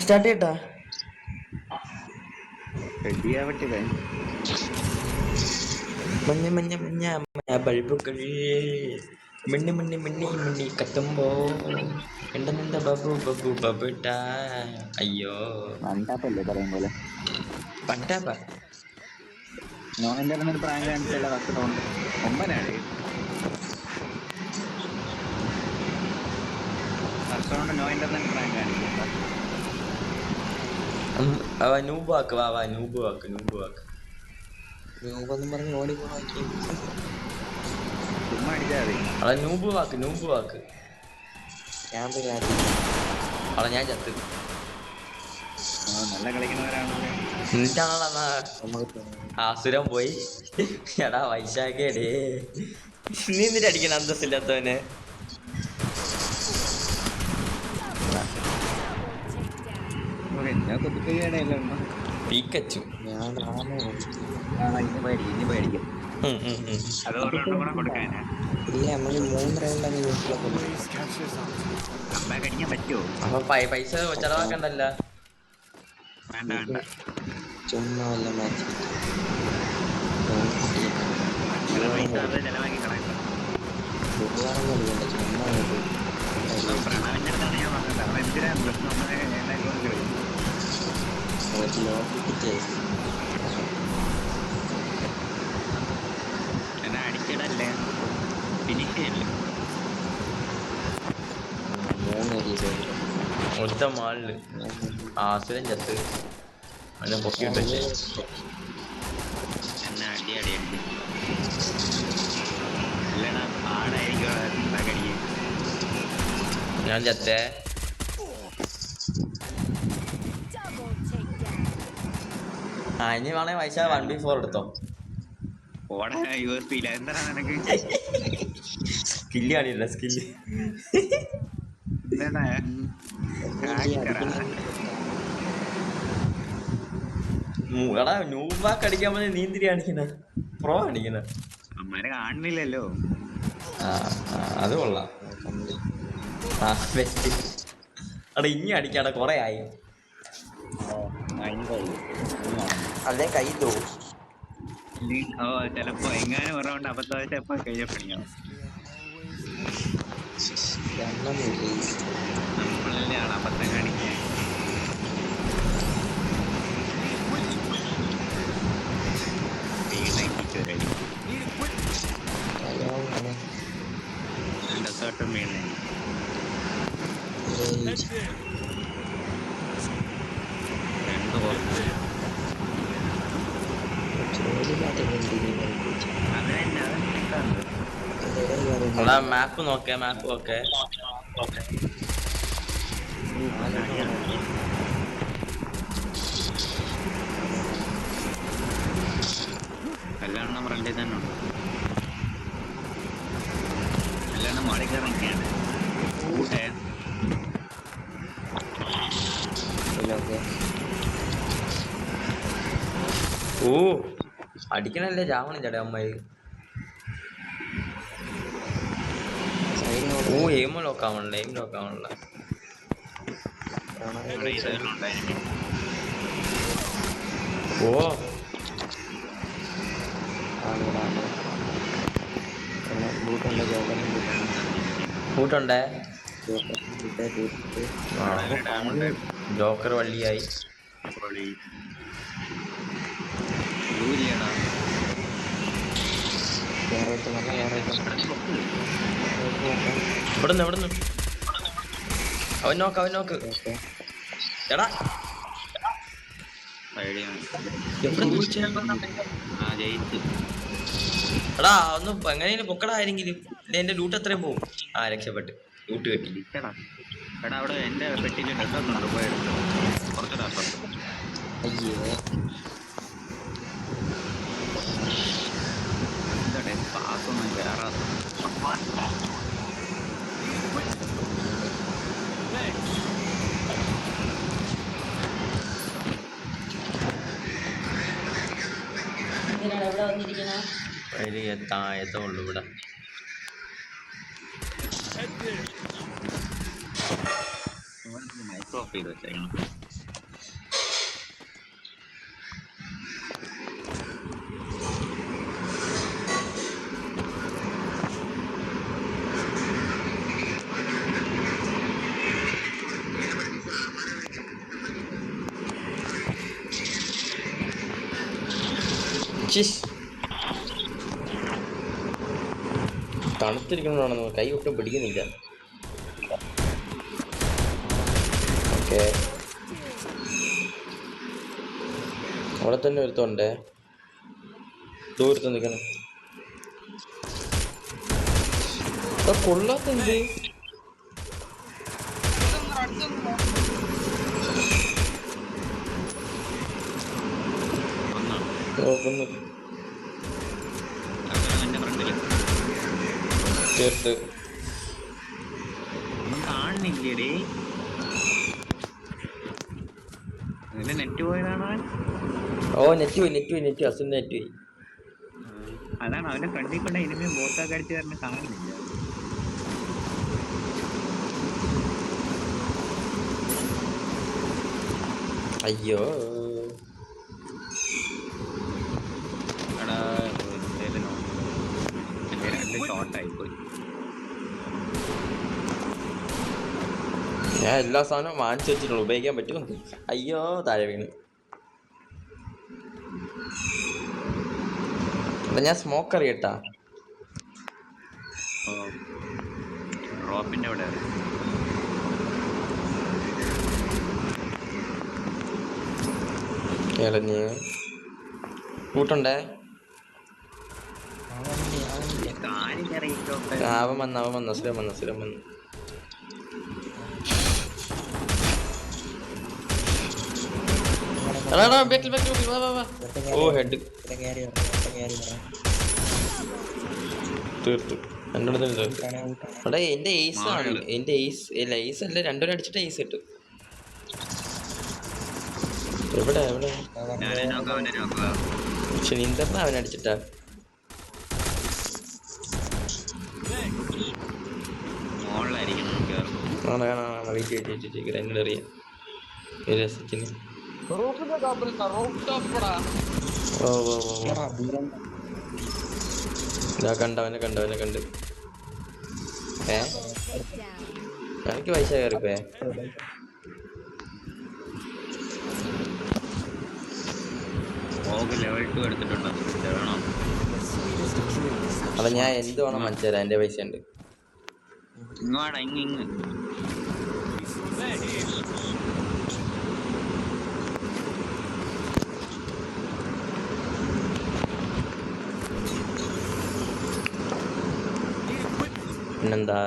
Start ചെയ്യട്ടാ. മഞ്ഞ മഞ്ഞ മഞ്ഞ ബൾബുകൾ മിന്നി മിന്നി മിന്നി മിന്നി കത്തുമ്പോ എന്തെന്താ ബബു ബബു ബബുട്ടാ. അയ്യോ വൺടാപ്പല്ലേ പറയും പോലെ. പണ്ടാപ്പാ നോണിന്റെ ഒരു പ്രാങ്ക് കാണിച്ചുള്ള ഫസ്റ്റ് റൗണ്ട് ഒമ്പനാണ്. ഫസ്റ്റ് റൗണ്ട് നോയിന്റെ പ്രാങ്ക് കാണിക്കും. നൂബ് വാക്ക് വാ വാ നൂബ് വാക്ക് രൂപെന്നും പറഞ്ഞ് ഓടി പോണോക്കി ചുമ്മാ അടിച്ചാൽ മതി. അതാ നൂബ് വാക്ക് ക്യാമ്പ് കയറി അതാ ഞാൻ ചത്ത്. നല്ല കളിക്കുന്നവരാണല്ലേ. എന്നിട്ടാണോ നമുക്ക് ആസുരം പോയി. എടാ വൈശാഖേടേ നീ എന്നിട്ട് അടിക്കണ അന്തസ്സില്ലാത്തവനെ. എന്നെ കുത്തിക്കുകയാണല്ലോ. പീക്കച്ചു ഞാൻ ഇനി പേടിക്കും. അതുകൊണ്ടും കൂടെ കൊടുക്കാനാ. ഇല്ല നമുക്ക് 3 റൗണ്ടൊക്കെ വീട്ടിലൊക്കെ കമ്പാക്ക് അടിക്കാൻ പറ്റുമോ? അപ്പൊ പൈസ ചെലവാക്കണ്ടല്ല. വേണ്ട ചുമ്മാ വല്ല മാച്ച് പൈസ ചെലവാക്കി കളയണ്ട. ബുധവാരം കളിക്കണ്ട ചുമ്മാ പ്രണവിന്റെ അടുത്താണ് ഞാൻ പറഞ്ഞത്. അവൻ എന്തിനാ എന്നാ അടിച്ചിടല്ലേ, ഫിനിഷ് ചെയ്യല്ലേ. 3 ഒറ്റ മാളില് ആസുരം ചത്ത് അതിനെ പൊക്കിയിട്ടേ. എന്നാ അടി അല്ലടാ പാടായിരിക്കും കടിക്കും. ഞാൻ ചത്തേ. ഇനി വേണേ പൈസ 1v4 എടുത്തോ. ഓടാ USP ഇല്ല. എന്താ നിനക്ക് സ്കില്ല് കാണില്ല സ്കില്ല്. എടാ നൂബാക്ക് അടിക്കാൻ പറഞ്ഞ നീന്തിരി കാണിക്കുന്ന പ്രോ കാണിക്കുന്ന അമ്മേനെ കാണുന്നില്ലല്ലോ. അത് കൊള്ളാം. ബെസ്റ്റ്. എടാ ഇനി അടിക്കാടാ കൊറേ ആയി. അല്ലേ കൈ തോ ചെലപ്പോ എങ്ങാനും പറഞ്ഞോണ്ട് അബദ്ധമായിട്ടെപ്പോ കയ്യെ പണിയാവും. നമ്മളാണ് അബദ്ധം കാണിക്കാൻ. ഡെസേർട്ടും വീണേ. രണ്ട് പുറത്ത് മാപ്പ് നോക്കേ കല്യാണം ഫ്രണ്ടിൽ തന്നെ ഉണ്ട്. കല്യാണം മാറി കയറിയാണ് കൂട്ടേ. ഓ അടിക്കണല്ലേ ജാവണം ചേട്ടാ അമ്മായി. ഓ എയിം ലോക്കാവണല്ലേ. ഓ കൂട്ടുണ്ടേ. ജോക്കർ വള്ളിയായി. ഇവിടുന്ന് അവൻ നോക്ക് എടാ. എടാ ഒന്ന് എങ്ങനെയും പൊക്കടാ ആരെങ്കിലും. എന്റെ ലൂട്ട് എത്രയും പോവും. രക്ഷപ്പെട്ട് ലൂട്ട് കെട്ടി. എടാ അവിടെ എന്റെ പെട്ടിയിൽ ഡെസേർട്ടുണ്ട്, പോയി എടുത്തു. കുറച്ചുകൂടെ അപ്പുറത്ത്. എന്താ പാസ്സൊന്നും കയറാത്ത. എത്തുള്ളൂ ഇവിടെ. മൈക്രോ ഓഫ് ചെയ്ത് വെച്ചേക്കണം. ശിഷ് തണുത്തിരിക്കണോണെന്ന് കൈ ഒട്ടും പിടിക്കുന്നില്ല. ഓക്കെ അവിടെ തന്നെ ഒരുത്തോണ്ടേ ദൂരത്ത് നിൽക്കണം. കൊള്ളാത്ത എന്ത് നോക്കുന്നു എന്റെ ഫ്രണ്ടില് ചേർത്ത് ഒന്നും കാണുന്നില്ലേടേ. നിന്റെ നെറ്റ് പോയതാണ്. ഓ നെറ്റ് പോയി അസുഖം നെറ്റ് പോയി. അതാണ് അവന്റെ ഫ്രണ്ടിൽ കൊണ്ട് ഇനിമയും ബോട്ടൊക്കെ അടിച്ച് തരണം കാണുന്നില്ല. അയ്യോ എടാ എന്റെ രണ്ട് ഷോർട്ടായി പോയി. ഞാൻ എല്ലാ സാധനവും വാങ്ങിച്ചു വെച്ചിട്ടുള്ളൂ, ഉപയോഗിക്കാൻ പറ്റുമോ? അയ്യോ താഴെ വീണ്. അല്ല ഞാൻ സ്മോക്ക് അറിയട്ടാ. റോപ്പിന്റെ അവിടെ ഇളഞ്ഞ് കൂട്ടുണ്ടേ. അവൻ വന്നു അസുരം വന്നു. ഓ ഹെഡ് തീർത്തു. എടാ എന്റെ ഏസ് ആണ്, എന്റെ ഏസ് അല്ല, ഏസ് അല്ല, രണ്ടുപേരും അടിച്ചിട്ട് ഏസ് കിട്ടും. എവിടെ പക്ഷെ നീന്തറിന അവൻ അടിച്ചിട്ടാ. വെയിറ്റ് എന്നോട് അറിയാം. കണ്ടവനെ കണ്ട് എനിക്ക് പൈസ കയറിപ്പേ. അല്ല ഞാൻ എന്ത് വേണം മനസ്സിലാ, എന്റെ പൈസ ഉണ്ട്. പിന്നെന്താ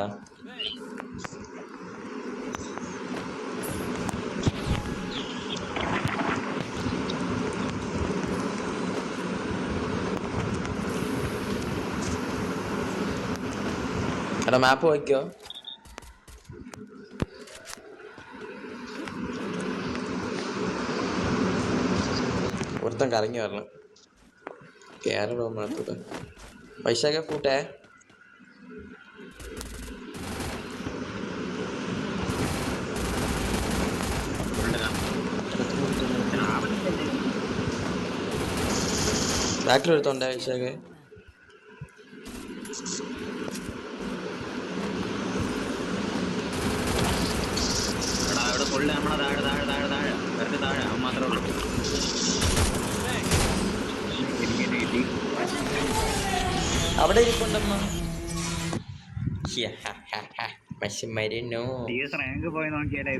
എടാ മാപ്പ് വയ്ക്കോ. ഒരുത്തൻ കറങ്ങി വരണം. കേരള മാത്തൂടെ പൈസ കൂട്ടേ. ബാക്കിൽ എടുത്തോണ്ടേ പൈസയൊക്കെ. അവിടെ ഇരിപ്പുണ്ടമ്മ. പോയി നോക്കിയാലേ